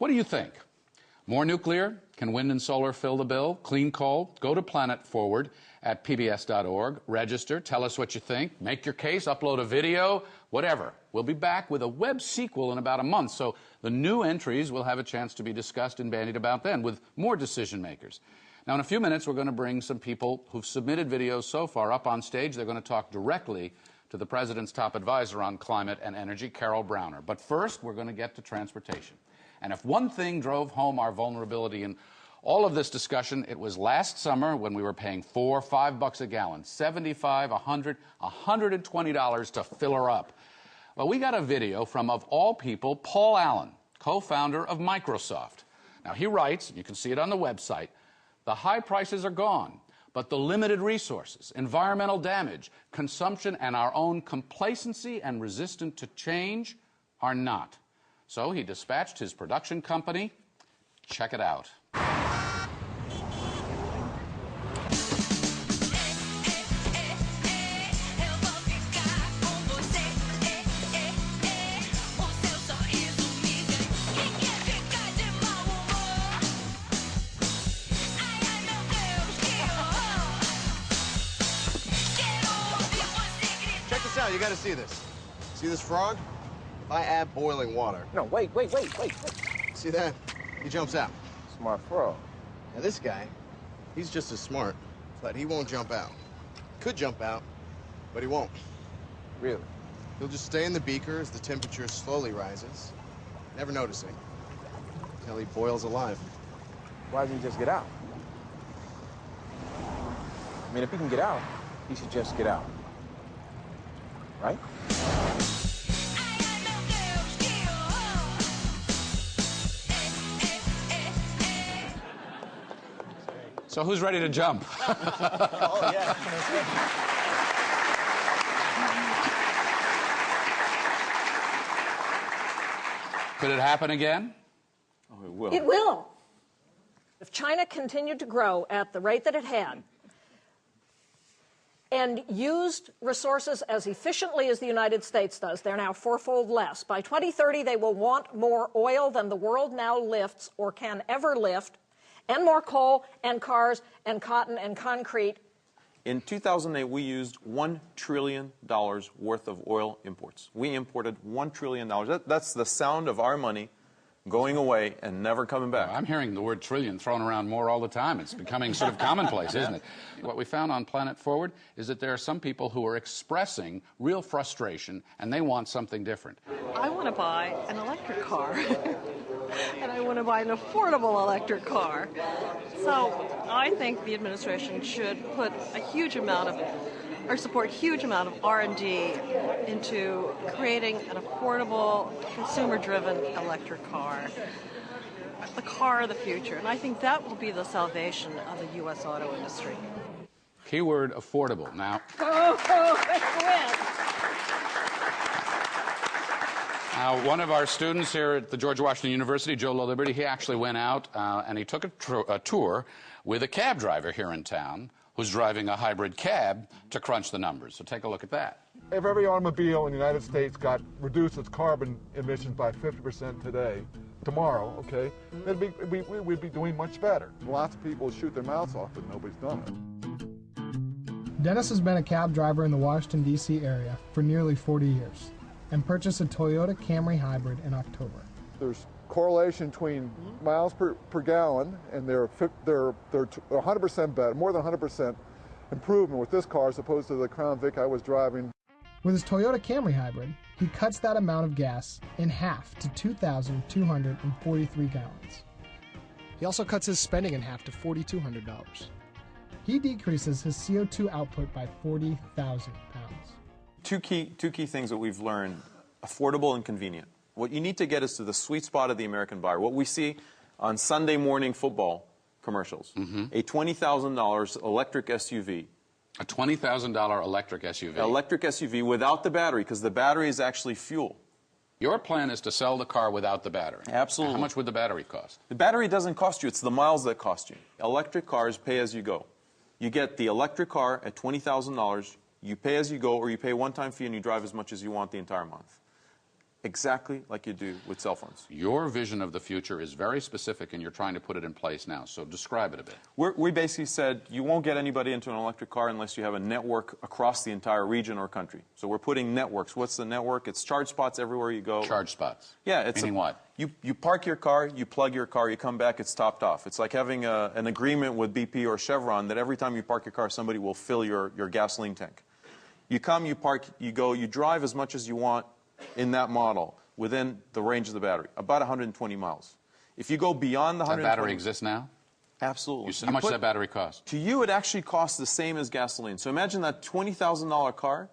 What do you think? More nuclear? Can wind and solar fill the bill? Clean coal? Go to Planet Forward at pbs.org. Register. Tell us what you think. Make your case. Upload a video. Whatever. We'll be back with a web sequel in about a month, so the new entries will have a chance to be discussed and bandied about then with more decision makers. Now, in a few minutes, we're going to bring some people who've submitted videos so far up on stage. They're going to talk directly to the President's top advisor on climate and energy, Carol Browner. But first, we're going to get to transportation. And if one thing drove home our vulnerability in all of this discussion, it was last summer when we were paying $4, $5 a gallon, $75, $100, $120 to fill her up. Well, we got a video from, of all people, Paul Allen, co-founder of Microsoft. Now, he writes, you can see it on the website, the high prices are gone, but the limited resources, environmental damage, consumption, and our own complacency and resistance to change are not. So he dispatched his production company. Check it out. Check this out. You got to see this. See this frog? If I add boiling water. No, wait. See that? He jumps out. Smart frog. Now this guy, he's just as smart, but he won't jump out. Could jump out, but he won't. Really? He'll just stay in the beaker as the temperature slowly rises, never noticing, until he boils alive. Why doesn't he just get out? I mean, if he can get out, he should just get out. Right? So who's ready to jump? Oh, yeah. Could it happen again? Oh, it will. It will. If China continued to grow at the rate that it had and used resources as efficiently as the United States does, they're now fourfold less. By 2030, they will want more oil than the world now lifts or can ever lift, and more coal and cars and cotton and concrete. In 2008, we used $1 trillion worth of oil imports. We imported $1 trillion. That's the sound of our money going away and never coming back. Well, I'm hearing the word trillion thrown around more all the time. It's becoming sort of commonplace, isn't it? What we found on Planet Forward is that there are some people who are expressing real frustration, and they want something different. I want to buy an electric car. And I want to buy an affordable electric car. So I think the administration should put a huge amount of, or support a huge amount of R&D into creating an affordable, consumer-driven electric car. The car of the future. And I think that will be the salvation of the U.S. auto industry. Keyword affordable. Now, one of our students here at the George Washington University, Joe LaLiberty, he actually went out and he took a tour with a cab driver here in town who's driving a hybrid cab to crunch the numbers. So take a look at that. If every automobile in the United States got reduced its carbon emissions by 50% today, tomorrow, okay, we'd be doing much better. Lots of people shoot their mouths off, but nobody's done it. Dennis has been a cab driver in the Washington, D.C. area for nearly 40 years and purchased a Toyota Camry hybrid in October. There's correlation between miles per gallon, and they're 100% better, more than 100% improvement with this car as opposed to the Crown Vic I was driving. With his Toyota Camry hybrid, he cuts that amount of gas in half to 2,243 gallons. He also cuts his spending in half to $4,200. He decreases his CO2 output by 40,000 pounds. Two key things that we've learned: affordable and convenient. What you need to get is to the sweet spot of the American buyer. What we see on Sunday morning football commercials, a $20,000 electric SUV. A $20,000 electric SUV. Electric SUV without the battery, because the battery is actually fuel. Your plan is to sell the car without the battery. Absolutely. How much would the battery cost? The battery doesn't cost you, it's the miles that cost you. Electric cars pay as you go. You get the electric car at $20,000, you pay as you go, or you pay a one-time fee and you drive as much as you want the entire month. exactly like you do with cell phones. Your vision of the future is very specific, and you're trying to put it in place now. So describe it a bit. We basically said you won't get anybody into an electric car unless you have a network across the entire region or country. So we're putting networks. What's the network? It's charge spots everywhere you go. Charge spots? Yeah. It's meaning what? You park your car, you plug your car, you come back, it's topped off. It's like having an agreement with BP or Chevron that every time you park your car, somebody will fill your gasoline tank. You come, you park, you go, you drive as much as you want in that model within the range of the battery, about 120 miles. If you go beyond the 120... Does that battery exist now? Absolutely. How much does that battery cost? To you, it actually costs the same as gasoline. So imagine that $20,000 car,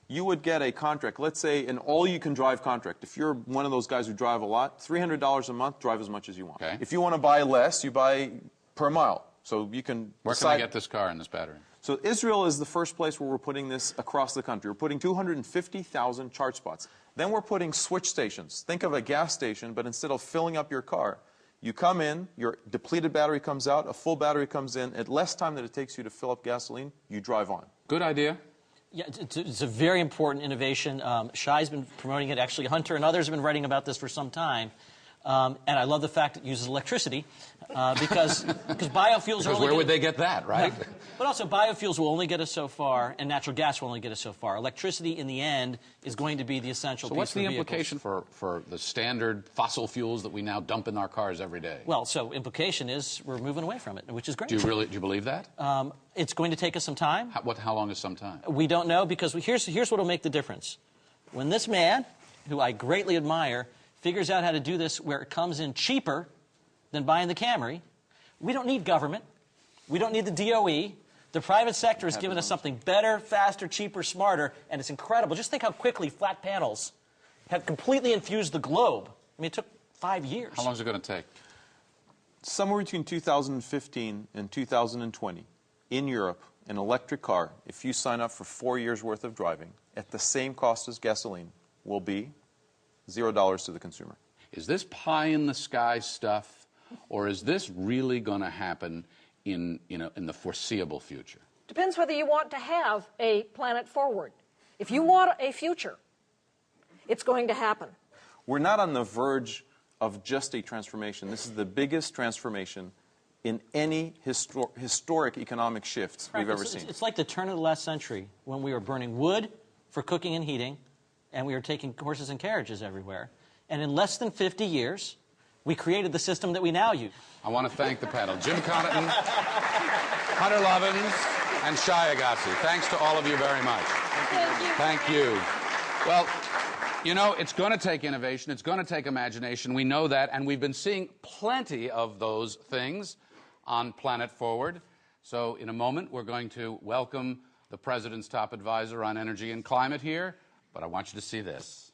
you would get a contract, let's say an all-you-can-drive contract. If you're one of those guys who drive a lot, $300 a month, drive as much as you want. Okay. If you want to buy less, you buy per mile. So you can Where can I get this car and this battery? So Israel is the first place where we're putting this across the country. We're putting 250,000 charge spots. Then we're putting switch stations. Think of a gas station, but instead of filling up your car, you come in, your depleted battery comes out, a full battery comes in. At less time than it takes you to fill up gasoline, you drive on. Good idea. Yeah, it's a very important innovation. Shai's been promoting it. Actually, Hunter and others have been writing about this for some time. And I love the fact it uses electricity because biofuels are only... Where would they get that, right? Yeah. But also, biofuels will only get us so far, and natural gas will only get us so far. Electricity, in the end, is going to be the essential piece. So what's the for implication for the standard fossil fuels that we now dump in our cars every day? Well, so implication is we're moving away from it, which is great. Do you believe that? It's going to take us some time. How long is some time? We don't know, because here's what will make the difference. When this man, who I greatly admire, figures out how to do this where it comes in cheaper than buying the Camry, we don't need government. We don't need the DOE. The private sector has given us something better, faster, cheaper, smarter, and it's incredible. Just think how quickly flat panels have completely infused the globe. I mean, it took 5 years. How long is it going to take? Somewhere between 2015 and 2020, in Europe, an electric car, if you sign up for 4 years' worth of driving, at the same cost as gasoline, will be $0 to the consumer. Is this pie-in-the-sky stuff, or is this really going to happen in the foreseeable future? Depends whether you want to have a planet forward. If you want a future, it's going to happen. We're not on the verge of just a transformation. This is the biggest transformation in any historic economic shifts we've ever seen. It's like the turn of the last century when we were burning wood for cooking and heating, and we were taking horses and carriages everywhere. And in less than 50 years, we created the system that we now use. I want to thank the panel. Jim Connaughton, Hunter Lovins, and Shai Agassi. Thanks to all of you very much. Thank you. Thank you. Well, you know, it's going to take innovation. It's going to take imagination. We know that, and we've been seeing plenty of those things on Planet Forward. So in a moment, we're going to welcome the President's top advisor on energy and climate here, but I want you to see this.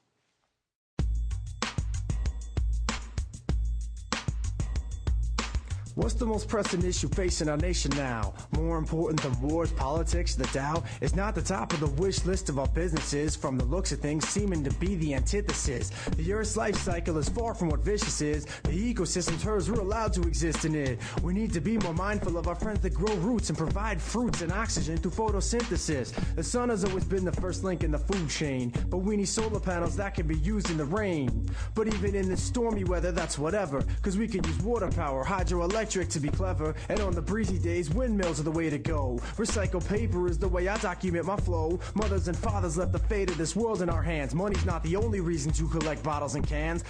What's the most pressing issue facing our nation now? More important than wars, politics, the Dow? It's not the top of the wish list of our businesses, from the looks of things seeming to be the antithesis. The Earth's life cycle is far from what vicious is. The ecosystem's hers, we're allowed to exist in it. We need to be more mindful of our friends that grow roots and provide fruits and oxygen through photosynthesis. The sun has always been the first link in the food chain, but we need solar panels that can be used in the rain. But even in this stormy weather, that's whatever, cause we can use water power, hydroelectric to be clever, and on the breezy days, windmills are the way to go. Recycled paper is the way I document my flow. Mothers and fathers left the fate of this world in our hands. Money's not the only reason to collect bottles and cans.